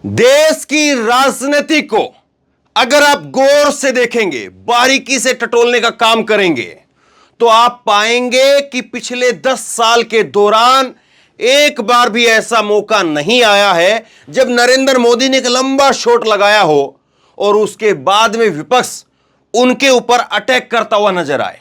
देश की राजनीति को अगर आप गौर से देखेंगे, बारीकी से टटोलने का काम करेंगे, तो आप पाएंगे कि पिछले 10 साल के दौरान एक बार भी ऐसा मौका नहीं आया है जब नरेंद्र मोदी ने एक लंबा शॉट लगाया हो और उसके बाद में विपक्ष उनके ऊपर अटैक करता हुआ नजर आए।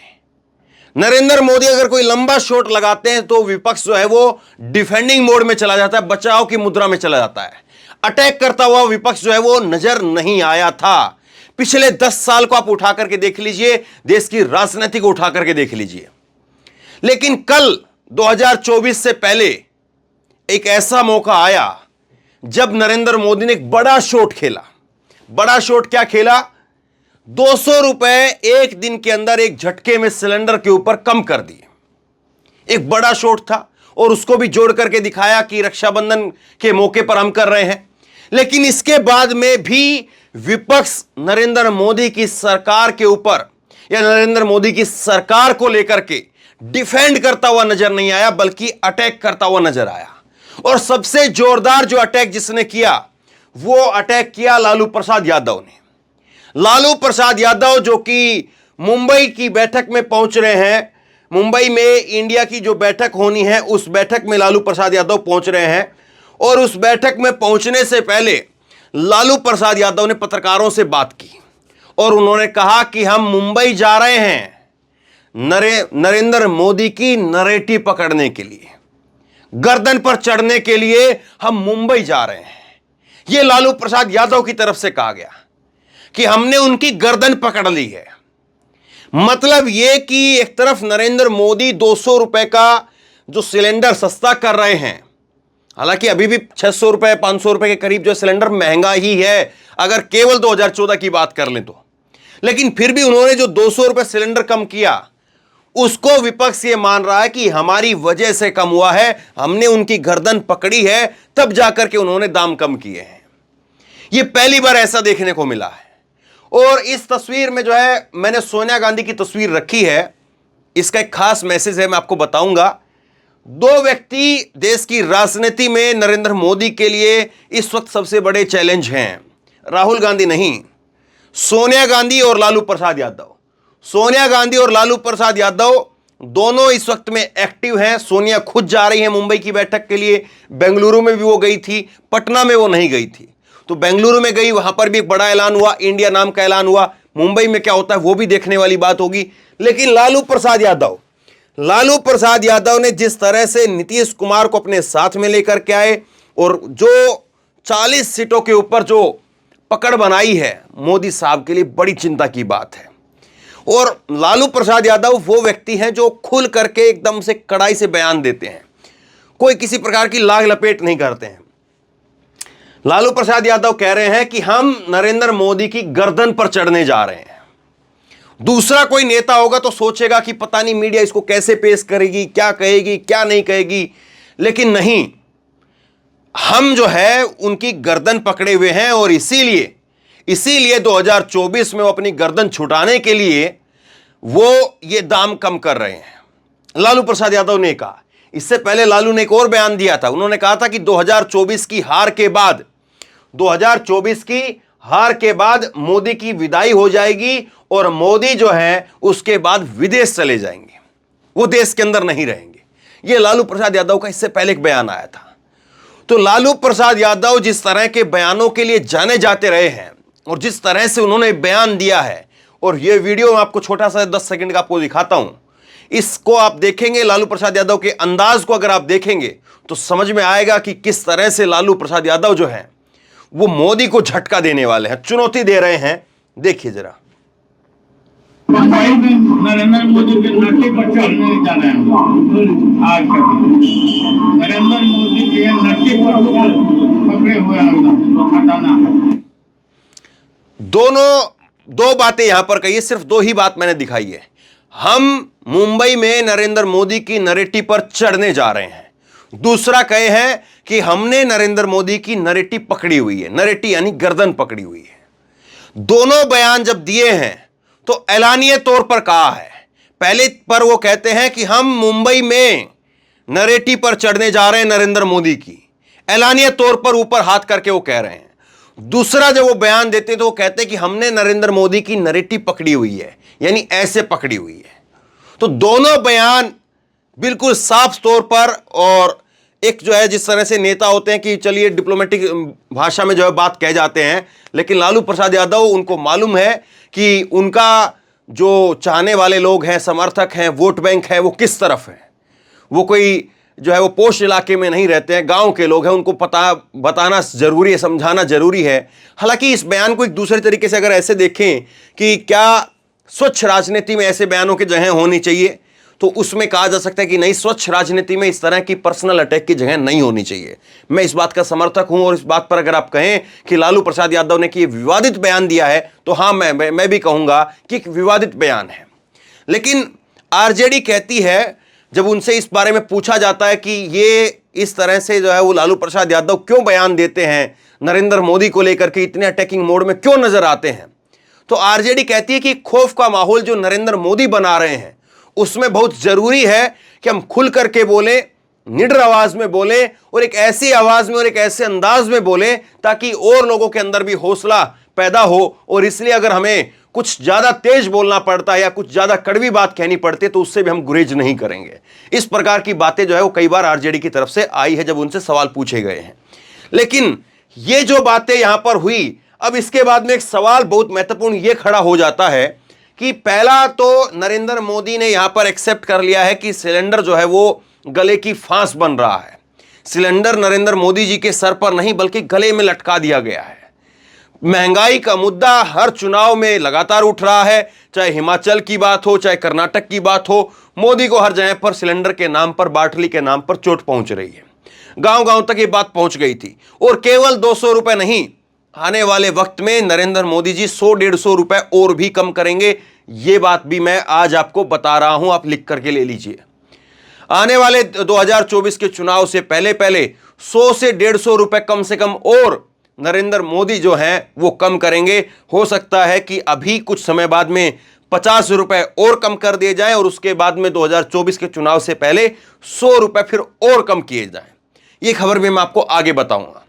नरेंद्र मोदी अगर कोई लंबा शॉट लगाते हैं तो विपक्ष जो है वो डिफेंडिंग मोड में चला जाता है, बचाव की मुद्रा में चला जाता है। अटैक करता हुआ विपक्ष जो है वो नजर नहीं आया था। पिछले 10 साल को आप उठा करके देख लीजिए, देश की राजनीति को उठा करके देख लीजिए। लेकिन कल 2024 से पहले एक ऐसा मौका आया जब नरेंद्र मोदी ने एक बड़ा शॉट खेला। बड़ा शॉट क्या खेला? 200 रुपए एक दिन के अंदर एक झटके में सिलेंडर के ऊपर कम कर दिए। एक बड़ा शॉट था और उसको भी जोड़ करके दिखाया कि रक्षाबंधन के मौके पर हम कर रहे हैं। लेकिन इसके बाद में भी विपक्ष नरेंद्र मोदी की सरकार के ऊपर या नरेंद्र मोदी की सरकार को लेकर के डिफेंड करता हुआ नजर नहीं आया, बल्कि अटैक करता हुआ नजर आया। और सबसे जोरदार जो अटैक जिसने किया वो अटैक किया लालू प्रसाद यादव ने। लालू प्रसाद यादव जो कि मुंबई की बैठक में पहुंच रहे हैं, मुंबई में इंडिया की जो बैठक होनी है उस बैठक में लालू प्रसाद यादव पहुंच रहे हैं। और उस बैठक में पहुंचने से पहले लालू प्रसाद यादव ने पत्रकारों से बात की और उन्होंने कहा कि हम मुंबई जा रहे हैं नरेंद्र मोदी की नरेटिव पकड़ने के लिए, गर्दन पर चढ़ने के लिए हम मुंबई जा रहे हैं। यह लालू प्रसाद यादव की तरफ से कहा गया कि हमने उनकी गर्दन पकड़ ली है। मतलब यह कि एक तरफ नरेंद्र मोदी 200 रुपए का जो सिलेंडर सस्ता कर रहे हैं, हालांकि अभी भी 600 रुपए 500 रुपए के करीब जो सिलेंडर महंगा ही है अगर केवल 2014 की बात कर लें तो, लेकिन फिर भी उन्होंने जो 200 रुपए सिलेंडर कम किया उसको विपक्ष ये मान रहा है कि हमारी वजह से कम हुआ है, हमने उनकी गर्दन पकड़ी है तब जाकर के उन्होंने दाम कम किए हैं। यह पहली बार ऐसा देखने को मिला है। और इस तस्वीर में जो है मैंने सोनिया गांधी की तस्वीर रखी है। इसका एक खास मैसेज है, मैं आपको बताऊंगा। दो व्यक्ति देश की राजनीति में नरेंद्र मोदी के लिए इस वक्त सबसे बड़े चैलेंज हैं। राहुल गांधी नहीं, सोनिया गांधी और लालू प्रसाद यादव। सोनिया गांधी और लालू प्रसाद यादव दोनों इस वक्त में एक्टिव हैं। सोनिया खुद जा रही है मुंबई की बैठक के लिए। बेंगलुरु में भी वो गई थी, पटना में वो नहीं गई थी। तो बेंगलुरु में गई, वहां पर भी एक बड़ा ऐलान हुआ, इंडिया नाम का ऐलान हुआ। मुंबई में क्या होता है वो भी देखने वाली बात होगी। लेकिन लालू प्रसाद यादव ने जिस तरह से नीतीश कुमार को अपने साथ में लेकर के आए और जो 40 सीटों के ऊपर जो पकड़ बनाई है, मोदी साहब के लिए बड़ी चिंता की बात है। और लालू प्रसाद यादव वो व्यक्ति हैं जो खुल करके एकदम से कड़ाई से बयान देते हैं, कोई किसी प्रकार की लाग लपेट नहीं करते हैं। लालू प्रसाद यादव कह रहे हैं कि हम नरेंद्र मोदी की गर्दन पर चढ़ने जा रहे हैं। दूसरा कोई नेता होगा तो सोचेगा कि पता नहीं मीडिया इसको कैसे पेश करेगी, क्या कहेगी, क्या नहीं कहेगी। लेकिन नहीं, हम जो है उनकी गर्दन पकड़े हुए हैं और इसीलिए 2024 में वो अपनी गर्दन छुटाने के लिए वो ये दाम कम कर रहे हैं। लालू प्रसाद यादव ने कहा। इससे पहले लालू ने एक और बयान दिया था। उन्होंने कहा था कि 2024 की हार के बाद मोदी की विदाई हो जाएगी और मोदी जो है उसके बाद विदेश चले जाएंगे, वो देश के अंदर नहीं रहेंगे। यह लालू प्रसाद यादव का इससे पहले एक बयान आया था। तो लालू प्रसाद यादव जिस तरह के बयानों के लिए जाने जाते रहे हैं और जिस तरह से उन्होंने बयान दिया है, और यह वीडियो मैं आपको छोटा सा 10 सेकंड का आपको दिखाता हूं, इसको आप देखेंगे, लालू प्रसाद यादव के अंदाज को अगर आप देखेंगे तो समझ में आएगा कि किस तरह से लालू प्रसाद यादव जो है वो मोदी को झटका देने वाले हैं, चुनौती दे रहे हैं। देखिए जरा। मुंबई में नरेंद्र मोदी के नट्टी पर चढ़ने जा रहे हैं। आज नरेंद्र मोदी के नट्टी पर पकड़े हुए हटाना। दो बातें यहां पर कही, सिर्फ दो ही बात मैंने दिखाई है। हम मुंबई में नरेंद्र मोदी की नरेटिव पर चढ़ने जा रहे हैं। दूसरा कहे हैं कि हमने नरेंद्र मोदी की नरेटिव पकड़ी हुई है। नरेटिव यानी गर्दन पकड़ी हुई है। दोनों बयान जब दिए हैं तो ऐलानिये तौर पर कहा है। पहले पर वो कहते हैं कि हम मुंबई में नरेटिव पर चढ़ने जा रहे हैं नरेंद्र मोदी की, ऐलानिये तौर पर ऊपर हाथ करके वो कह रहे हैं। दूसरा जब वो बयान देते तो वो कहते कि हमने नरेंद्र मोदी की नैरेटिव पकड़ी हुई है, यानी ऐसे पकड़ी हुई है। तो दोनों बयान बिल्कुल साफ तौर पर, और एक जो है जिस तरह से नेता होते हैं कि चलिए डिप्लोमेटिक भाषा में जो है बात कह जाते हैं, लेकिन लालू प्रसाद यादव, उनको मालूम है कि उनका जो चाहने वाले लोग हैं, समर्थक हैं, वोट बैंक है, वो किस तरफ है। वो कोई जो है वो पोस्ट इलाके में नहीं रहते हैं, गांव के लोग हैं, उनको बताना जरूरी है, समझाना जरूरी है। हालांकि इस बयान को एक दूसरे तरीके से अगर ऐसे देखें कि क्या स्वच्छ राजनीति में ऐसे बयानों की जगह होनी चाहिए, तो उसमें कहा जा सकता है कि नहीं, स्वच्छ राजनीति में इस तरह की पर्सनल अटैक की जगह नहीं होनी चाहिए। मैं इस बात का समर्थक हूं, और इस बात पर अगर आप कहें कि लालू प्रसाद यादव ने कि विवादित बयान दिया है, तो हां, मैं भी कहूंगा कि एक विवादित बयान है। लेकिन आरजेडी कहती है, जब उनसे इस बारे में पूछा जाता है कि ये इस तरह से जो है वो लालू प्रसाद यादव क्यों बयान देते हैं, नरेंद्र मोदी को लेकर के इतने अटैकिंग मोड में क्यों नजर आते हैं, तो आरजेडी कहती है कि खौफ का माहौल जो नरेंद्र मोदी बना रहे हैं, उसमें बहुत जरूरी है कि हम खुल करके बोलें, निडर आवाज में बोलें, और एक ऐसी आवाज में और एक ऐसे अंदाज में बोलें ताकि और लोगों के अंदर भी हौसला पैदा हो। और इसलिए अगर हमें कुछ ज्यादा तेज बोलना पड़ता है या कुछ ज्यादा कड़वी बात कहनी पड़ती है, तो उससे भी हम गुरेज नहीं करेंगे। इस प्रकार की बातें जो है वो कई बार आरजेडी की तरफ से आई है जब उनसे सवाल पूछे गए हैं। लेकिन ये जो बातें यहां पर हुई, अब इसके बाद में एक सवाल बहुत महत्वपूर्ण ये खड़ा हो जाता है कि पहला तो नरेंद्र मोदी ने यहां पर एक्सेप्ट कर लिया है कि सिलेंडर जो है वो गले की फांस बन रहा है। सिलेंडर नरेंद्र मोदी जी के सर पर नहीं बल्कि गले में लटका दिया गया है। महंगाई का मुद्दा हर चुनाव में लगातार उठ रहा है, चाहे हिमाचल की बात हो, चाहे कर्नाटक की बात हो, मोदी को हर जगह पर सिलेंडर के नाम पर, बाटली के नाम पर चोट पहुंच रही है। गांव गांव तक ये बात पहुंच गई थी। और केवल 200 रुपए नहीं, आने वाले वक्त में नरेंद्र मोदी जी 100-150 रुपए और भी कम करेंगे। ये बात भी मैं आज आपको बता रहा हूं, आप लिख करके ले लीजिए। आने वाले 2024 के चुनाव से पहले 100 से 150 रुपए कम से कम और नरेंद्र मोदी जो हैं वो कम करेंगे। हो सकता है कि अभी कुछ समय बाद में 50 रुपए और कम कर दिए जाएं, और उसके बाद में 2024 के चुनाव से पहले 100 रुपए फिर और कम किए जाएं। ये खबर भी मैं आपको आगे बताऊंगा,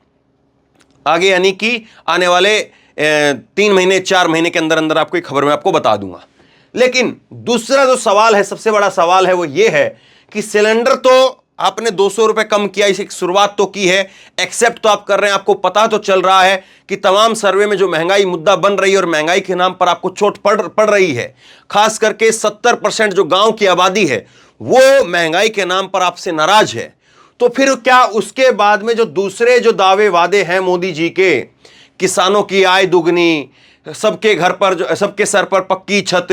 आगे यानी कि आने वाले 3 महीने 4 महीने के अंदर अंदर आपको एक खबर मैं आपको बता दूंगा। लेकिन दूसरा जो सवाल है, सबसे बड़ा सवाल है, वो ये है कि सिलेंडर तो आपने 200 रुपए कम किया, इसी शुरुआत तो की है, एक्सेप्ट तो आप कर रहे हैं, आपको पता तो चल रहा है कि तमाम सर्वे में जो महंगाई मुद्दा बन रही है और महंगाई के नाम पर आपको चोट पड़ रही है, खास करके 70% जो गांव की आबादी है वो महंगाई के नाम पर आपसे नाराज है। तो फिर क्या उसके बाद में जो दूसरे जो दावे वादे हैं मोदी जी के, किसानों की आय दुगनी, सबके घर पर जो, सबके सर पर पक्की छत,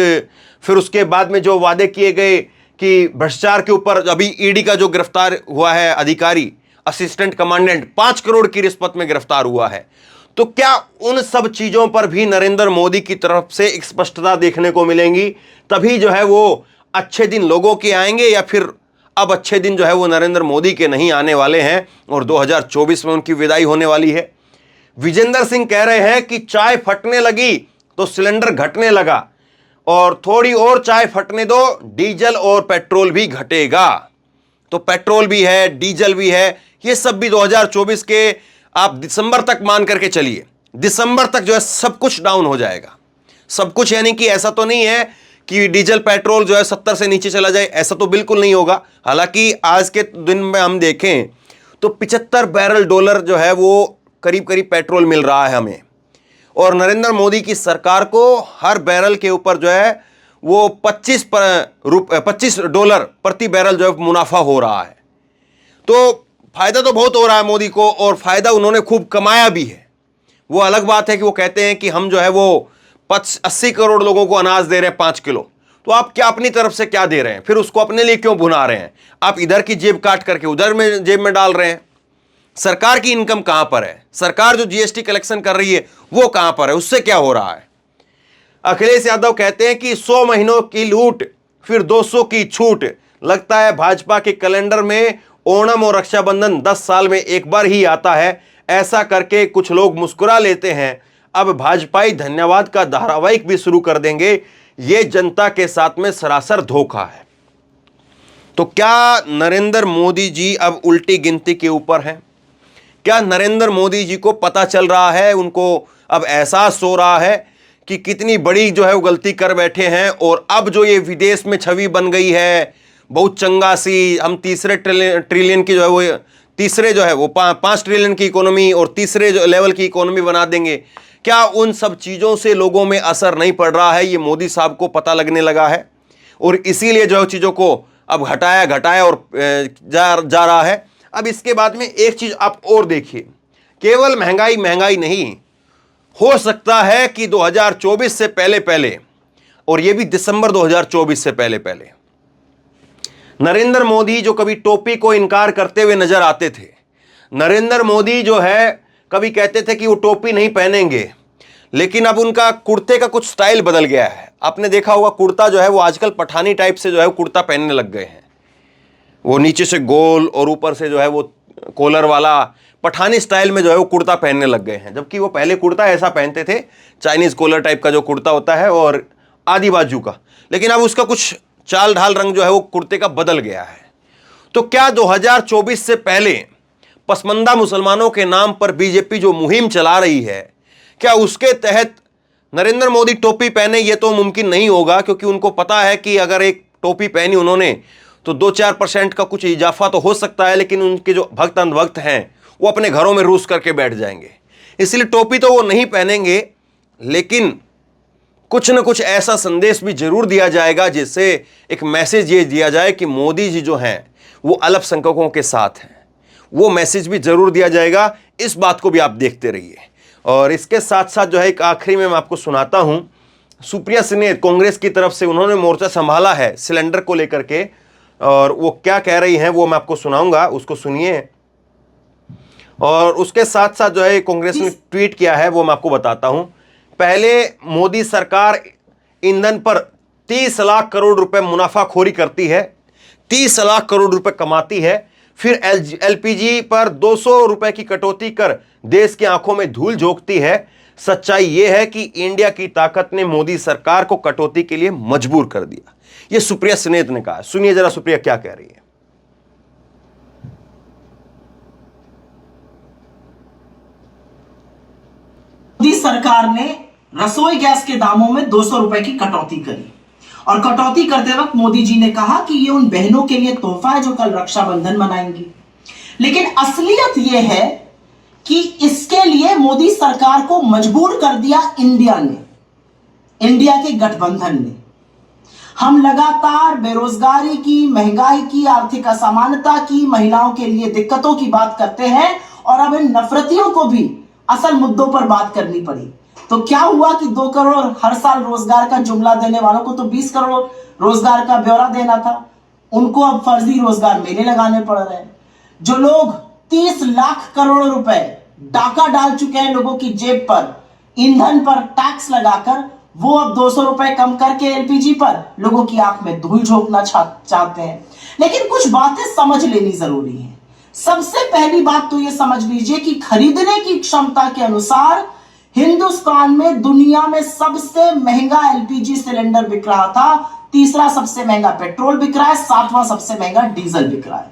फिर उसके बाद में जो वादे किए गए कि भ्रष्टाचार के ऊपर, अभी ईडी का जो गिरफ्तार हुआ है अधिकारी, असिस्टेंट कमांडेंट, 5 करोड़ की रिश्वत में गिरफ्तार हुआ है, तो क्या उन सब चीजों पर भी नरेंद्र मोदी की तरफ से एक स्पष्टता देखने को मिलेंगी? तभी जो है वो अच्छे दिन लोगों के आएंगे, या फिर अब अच्छे दिन जो है वो नरेंद्र मोदी के नहीं आने वाले हैं और 2024 में उनकी विदाई होने वाली है। विजेंद्र सिंह कह रहे हैं कि चाय फटने लगी तो सिलेंडर घटने लगा, और थोड़ी और चाय फटने दो, डीजल और पेट्रोल भी घटेगा। तो पेट्रोल भी है, डीजल भी है, ये सब भी 2024 के आप दिसंबर तक मान करके चलिए, दिसंबर तक जो है सब कुछ डाउन हो जाएगा। सब कुछ यानी कि ऐसा तो नहीं है कि डीजल पेट्रोल जो है 70 से नीचे चला जाए, ऐसा तो बिल्कुल नहीं होगा। हालांकि आज के दिन में हम देखें तो 75 बैरल डॉलर जो है वो करीब करीब पेट्रोल मिल रहा है हमें, और नरेंद्र मोदी की सरकार को हर बैरल के ऊपर जो है वो $25 प्रति बैरल जो है मुनाफा हो रहा है। तो फायदा तो बहुत हो रहा है मोदी को, और फायदा उन्होंने खूब कमाया भी है। वो अलग बात है कि वो कहते हैं कि हम जो है वो 80 करोड़ लोगों को अनाज दे रहे हैं 5 किलो, तो आप क्या अपनी तरफ से क्या दे रहे हैं? फिर उसको अपने लिए क्यों भुना रहे हैं? आप इधर की जेब काट करके उधर में जेब में डाल रहे हैं। सरकार की इनकम कहां पर है? सरकार जो जीएसटी कलेक्शन कर रही है वो कहां पर है? उससे क्या हो रहा है? अखिलेश यादव कहते हैं कि 100 महीनों की लूट, फिर 200 की छूट। लगता है भाजपा के कैलेंडर में ओणम और रक्षाबंधन 10 साल में एक बार ही आता है। ऐसा करके कुछ लोग मुस्कुरा लेते हैं। अब भाजपाई धन्यवाद का धारावाहिक भी शुरू कर देंगे। यह जनता के साथ में सरासर धोखा है। तो क्या नरेंद्र मोदी जी अब उल्टी गिनती के ऊपर हैं? क्या नरेंद्र मोदी जी को पता चल रहा है, उनको अब एहसास हो रहा है कि कितनी बड़ी जो है वो गलती कर बैठे हैं, और अब जो ये विदेश में छवि बन गई है बहुत चंगा सी, हम तीसरे ट्रिलियन की जो है वो तीसरे जो है वो 5 ट्रिलियन की इकोनॉमी और तीसरे जो लेवल की इकोनॉमी बना देंगे, क्या उन सब चीज़ों से लोगों में असर नहीं पड़ रहा है? ये मोदी साहब को पता लगने लगा है और इसीलिए जो है चीज़ों को अब घटाया और जा रहा है। अब इसके बाद में एक चीज़ आप और देखिए, केवल महंगाई नहीं, हो सकता है कि 2024 से पहले और ये भी दिसंबर 2024 से पहले नरेंद्र मोदी जो कभी टोपी को इनकार करते हुए नजर आते थे, नरेंद्र मोदी जो है कभी कहते थे कि वो टोपी नहीं पहनेंगे, लेकिन अब उनका कुर्ते का कुछ स्टाइल बदल गया है। आपने देखा होगा कुर्ता जो है वो आजकल पठानी टाइप से जो है कुर्ता पहनने लग गए हैं, वो नीचे से गोल और ऊपर से जो है वो कॉलर वाला पठानी स्टाइल में जो है वो कुर्ता पहनने लग गए हैं, जबकि वो पहले कुर्ता ऐसा पहनते थे, चाइनीज कॉलर टाइप का जो कुर्ता होता है और आधी बाजू का, लेकिन अब उसका कुछ चाल ढाल रंग जो है वो कुर्ते का बदल गया है। तो क्या 2024 से पहले पसमंदा मुसलमानों के नाम पर बीजेपी जो मुहिम चला रही है, क्या उसके तहत नरेंद्र मोदी टोपी पहने? ये तो मुमकिन नहीं होगा, क्योंकि उनको पता है कि अगर एक टोपी पहनी उन्होंने तो 2-4% का कुछ इजाफा तो हो सकता है, लेकिन उनके जो भक्त अंधभक्त हैं वो अपने घरों में रूस करके बैठ जाएंगे, इसलिए टोपी तो वो नहीं पहनेंगे, लेकिन कुछ न कुछ ऐसा संदेश भी जरूर दिया जाएगा जिससे एक मैसेज ये दिया जाए कि मोदी जी जो हैं वो अल्पसंख्यकों के साथ हैं, वो मैसेज भी जरूर दिया जाएगा। इस बात को भी आप देखते रहिए। और इसके साथ साथ जो है एक आखिरी में मैं आपको सुनाता हूं, सुप्रिया सिन्हा कांग्रेस की तरफ से उन्होंने मोर्चा संभाला है सिलेंडर को लेकर के, और वो क्या कह रही हैं वो मैं आपको सुनाऊंगा, उसको सुनिए। और उसके साथ साथ जो है कांग्रेस ने ट्वीट किया है वो मैं आपको बताता हूं। पहले मोदी सरकार ईंधन पर 30 लाख करोड़ रुपए मुनाफाखोरी करती है, 30 लाख करोड़ रुपए कमाती है, फिर एलपीजी पर 200 रुपए की कटौती कर देश की आंखों में धूल झोंकती है। सच्चाई यह है कि इंडिया की ताकत ने मोदी सरकार को कटौती के लिए मजबूर कर दिया, यह सुप्रिया सिन्हा ने कहा। सुनिए जरा सुप्रिया क्या कह रही है। मोदी सरकार ने रसोई गैस के दामों में 200 रुपए की कटौती करी, और कटौती करते वक्त मोदी जी ने कहा कि ये उन बहनों के लिए तोहफा है जो कल रक्षाबंधन मनाएंगी। लेकिन असलियत यह है कि इसके लिए मोदी सरकार को मजबूर कर दिया इंडिया ने, इंडिया के गठबंधन ने। हम लगातार बेरोजगारी की, महंगाई की, आर्थिक असमानता की, महिलाओं के लिए दिक्कतों की बात करते हैं, और अब इन नफरतियों को भी असल मुद्दों पर बात करनी पड़ी। तो क्या हुआ कि 2 करोड़ हर साल रोजगार का जुमला देने वालों को तो 20 करोड़ रोजगार का ब्यौरा देना था, उनको अब फर्जी रोजगार मेले लगाने पड़ रहे हैं। जो लोग 30 लाख करोड़ रुपए डाका डाल चुके हैं लोगों की जेब पर, ईंधन पर टैक्स लगाकर, वो अब 200 रुपए कम करके एलपीजी पर लोगों की आंख में धूल झोंकना चाहते हैं। लेकिन कुछ बातें समझ लेनी जरूरी है। सबसे पहली बात तो यह समझ लीजिए कि खरीदने की क्षमता के अनुसार हिंदुस्तान में दुनिया में सबसे महंगा एलपीजी सिलेंडर बिक रहा था, तीसरा सबसे महंगा पेट्रोल बिक रहा है, 7वां सबसे महंगा डीजल बिक रहा है।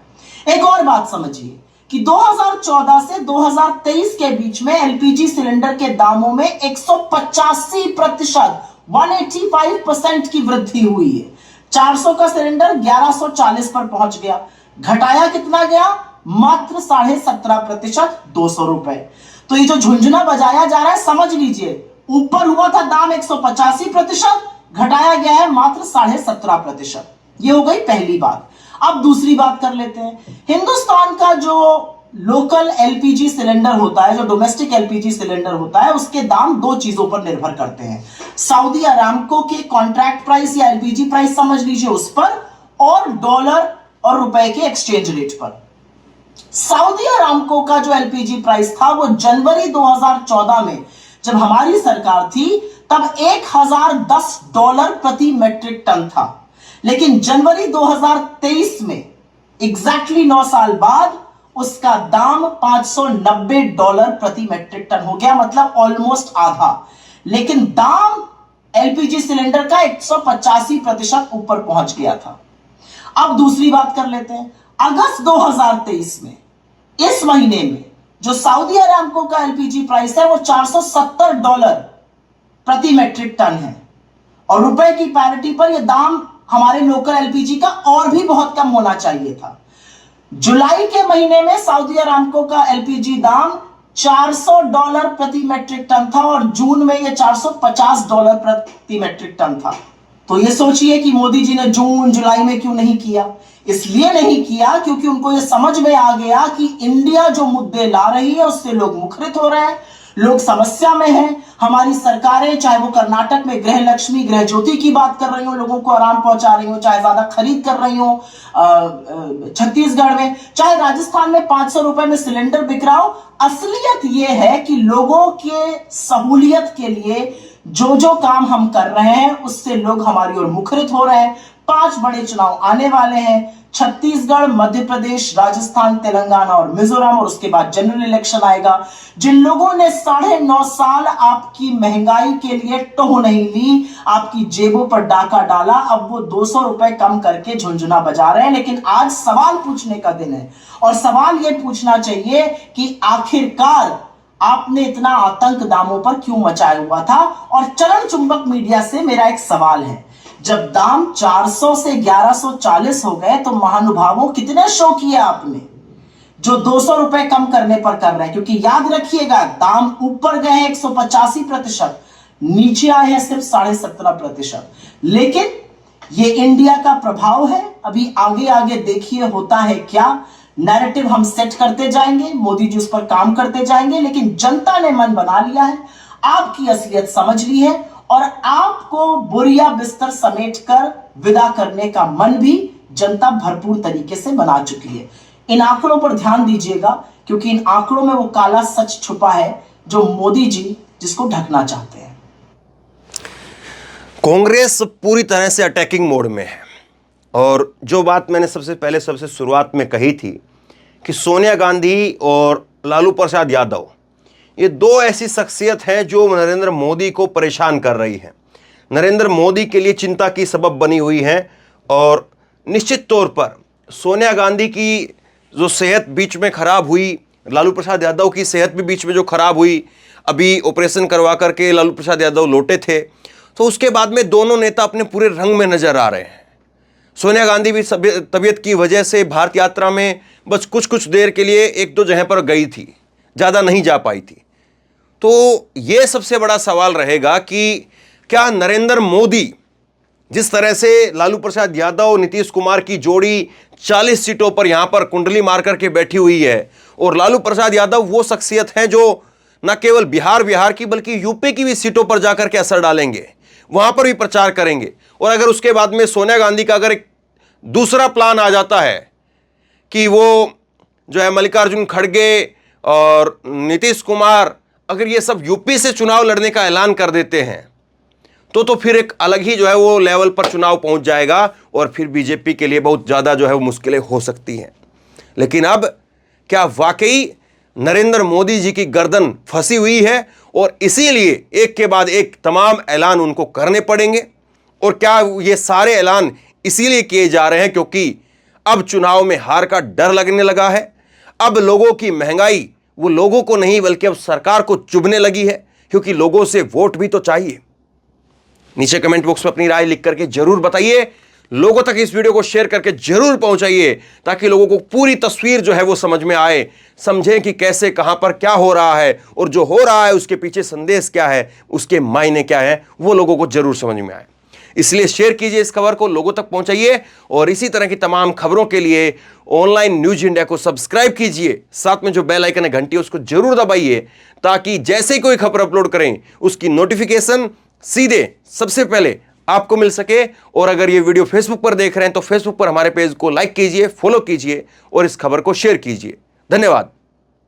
एक और बात समझिए कि 2014 से 2023 के बीच में एलपीजी सिलेंडर के दामों में 185% 185% की वृद्धि हुई है। 400 का सिलेंडर 1140 पर पहुंच गया। घटाया कितना गया? मात्र 17.5%, 200 रुपए। तो ये जो झुंझुना बजाया जा रहा है, समझ लीजिए, ऊपर हुआ था दाम 185%, घटाया गया है मात्र 17.5%। ये हो गई पहली बात। अब दूसरी बात कर लेते हैं। हिंदुस्तान का जो लोकल एलपीजी सिलेंडर होता है, जो डोमेस्टिक एलपीजी सिलेंडर होता है, उसके दाम 2 चीजों पर निर्भर करते हैं। सऊदी अरामको के कॉन्ट्रैक्ट प्राइस या एलपीजी प्राइस समझ लीजिए उस पर, और डॉलर और रुपए के एक्सचेंज रेट पर। सऊदी अरामको का जो एलपीजी प्राइस था वो जनवरी 2014 में जब हमारी सरकार थी तब $1010 प्रति मेट्रिक टन था। लेकिन जनवरी 2023 में एग्जैक्टली 9 साल बाद उसका दाम $590 प्रति मेट्रिक टन हो गया, मतलब ऑलमोस्ट आधा। लेकिन दाम एलपीजी सिलेंडर का 185% ऊपर पहुंच गया था। अब दूसरी बात कर लेते हैं। अगस्त 2023 में, इस महीने में जो सऊदी अरामको का एलपीजी प्राइस है वो $470 प्रति मेट्रिक टन है, और रुपए की पैरिटी पर यह दाम हमारे लोकल एलपीजी का और भी बहुत कम होना चाहिए था। जुलाई के महीने में सऊदी अरामको का एलपीजी दाम $400 प्रति मेट्रिक टन था और जून में यह $450 प्रति मेट्रिक टन था। तो ये सोचिए कि मोदी जी ने जून जुलाई में क्यों नहीं किया। इसलिए नहीं किया क्योंकि उनको यह समझ में आ गया कि इंडिया जो मुद्दे ला रही है उससे लोग मुखरित हो रहे हैं, लोग समस्या में हैं। हमारी सरकारें, चाहे वो कर्नाटक में गृह लक्ष्मी, गृह ज्योति की बात कर रही हो, लोगों को आराम पहुंचा रही हो, चाहे ज्यादा खरीद कर रही हो छत्तीसगढ़ में, चाहे राजस्थान में 500 रुपए में सिलेंडर बिक रहा हो, असलियत यह है कि लोगों के सहूलियत के लिए जो जो काम हम कर रहे हैं उससे लोग हमारी ओर मुखरित हो रहे हैं। 5 बड़े चुनाव आने वाले हैं, छत्तीसगढ़, मध्य प्रदेश, राजस्थान, तेलंगाना और मिजोरम, और उसके बाद जनरल इलेक्शन आएगा। जिन लोगों ने 9.5 साल आपकी महंगाई के लिए टोह नहीं ली, आपकी जेबों पर डाका डाला, अब वो 200 रुपए कम करके झुंझुना बजा रहे हैं। लेकिन आज सवाल पूछने का दिन है, और सवाल यह पूछना चाहिए कि आखिरकार आपने इतना आतंक दामों पर क्यों मचाया हुआ था। और चरण चुंबक मीडिया से मेरा एक सवाल है, जब दाम 400 से 1140 हो गए तो महानुभावों कितने शो किए आपने, जो 200 रुपए कम करने पर कर रहे हैं। क्योंकि याद रखिएगा, दाम ऊपर गए हैं 185%, नीचे आए हैं सिर्फ 17.5%। लेकिन ये इंडिया का प्रभाव है। अभी आगे आगे देखिए होता है क्या। नैरेटिव हम सेट करते जाएंगे, मोदी जी उस पर काम करते जाएंगे, लेकिन जनता ने मन बना लिया है, आपकी असलियत समझ ली है, और आपको बोरिया बिस्तर समेटकर विदा करने का मन भी जनता भरपूर तरीके से बना चुकी है। इन आंकड़ों पर ध्यान दीजिएगा, क्योंकि इन आंकड़ों में वो काला सच छुपा है जो मोदी जी जिसको ढकना चाहते हैं। कांग्रेस पूरी तरह से अटैकिंग मोड में है, और जो बात मैंने सबसे शुरुआत में कही थी कि सोनिया गांधी और लालू प्रसाद यादव, ये 2 ऐसी शख्सियत हैं जो नरेंद्र मोदी को परेशान कर रही हैं, नरेंद्र मोदी के लिए चिंता की सबब बनी हुई हैं। और निश्चित तौर पर सोनिया गांधी की जो सेहत बीच में ख़राब हुई, लालू प्रसाद यादव की सेहत भी बीच में जो ख़राब हुई, अभी ऑपरेशन करवा करके लालू प्रसाद यादव लौटे थे, तो उसके बाद में दोनों नेता अपने पूरे रंग में नज़र आ रहे हैं। सोनिया गांधी भी तबीयत की वजह से भारत यात्रा में बस कुछ देर के लिए 1-2 जगह पर गई थी, ज़्यादा नहीं जा पाई थी। तो ये सबसे बड़ा सवाल रहेगा कि क्या नरेंद्र मोदी, जिस तरह से लालू प्रसाद यादव नीतीश कुमार की जोड़ी 40 सीटों पर यहां पर कुंडली मार करके बैठी हुई है, और लालू प्रसाद यादव वो शख्सियत हैं जो न केवल बिहार की बल्कि यूपी की भी सीटों पर जाकर के असर डालेंगे, वहां पर भी प्रचार करेंगे। और अगर उसके बाद में सोनिया गांधी का अगर एक दूसरा प्लान आ जाता है कि वो जो है मल्लिकार्जुन खड़गे और नीतीश कुमार अगर ये सब यूपी से चुनाव लड़ने का ऐलान कर देते हैं, तो फिर एक अलग ही जो है वो लेवल पर चुनाव पहुंच जाएगा, और फिर बीजेपी के लिए बहुत ज़्यादा जो है वो मुश्किलें हो सकती हैं। लेकिन अब क्या वाकई नरेंद्र मोदी जी की गर्दन फंसी हुई है, और इसीलिए एक के बाद एक तमाम ऐलान उनको करने पड़ेंगे? और क्या ये सारे ऐलान इसीलिए किए जा रहे हैं क्योंकि अब चुनाव में हार का डर लगने लगा है? अब लोगों की महंगाई वो लोगों को नहीं बल्कि अब सरकार को चुभने लगी है, क्योंकि लोगों से वोट भी तो चाहिए। नीचे कमेंट बॉक्स में अपनी राय लिख करके जरूर बताइए, लोगों तक इस वीडियो को शेयर करके जरूर पहुंचाइए, ताकि लोगों को पूरी तस्वीर जो है वो समझ में आए, समझें कि कैसे कहां पर क्या हो रहा है, और जो हो रहा है उसके पीछे संदेश क्या है, उसके मायने क्या है, वो लोगों को जरूर समझ में आए। इसलिए शेयर कीजिए इस खबर को, लोगों तक पहुंचाइए, और इसी तरह की तमाम खबरों के लिए ऑनलाइन न्यूज इंडिया को सब्सक्राइब कीजिए। साथ में जो बेल आइकन है घंटी उसको जरूर दबाइए, ताकि जैसे ही कोई खबर अपलोड करें उसकी नोटिफिकेशन सीधे सबसे पहले आपको मिल सके। और अगर ये वीडियो फेसबुक पर देख रहे हैं तो फेसबुक पर हमारे पेज को लाइक कीजिए, फॉलो कीजिए और इस खबर को शेयर कीजिए। धन्यवाद।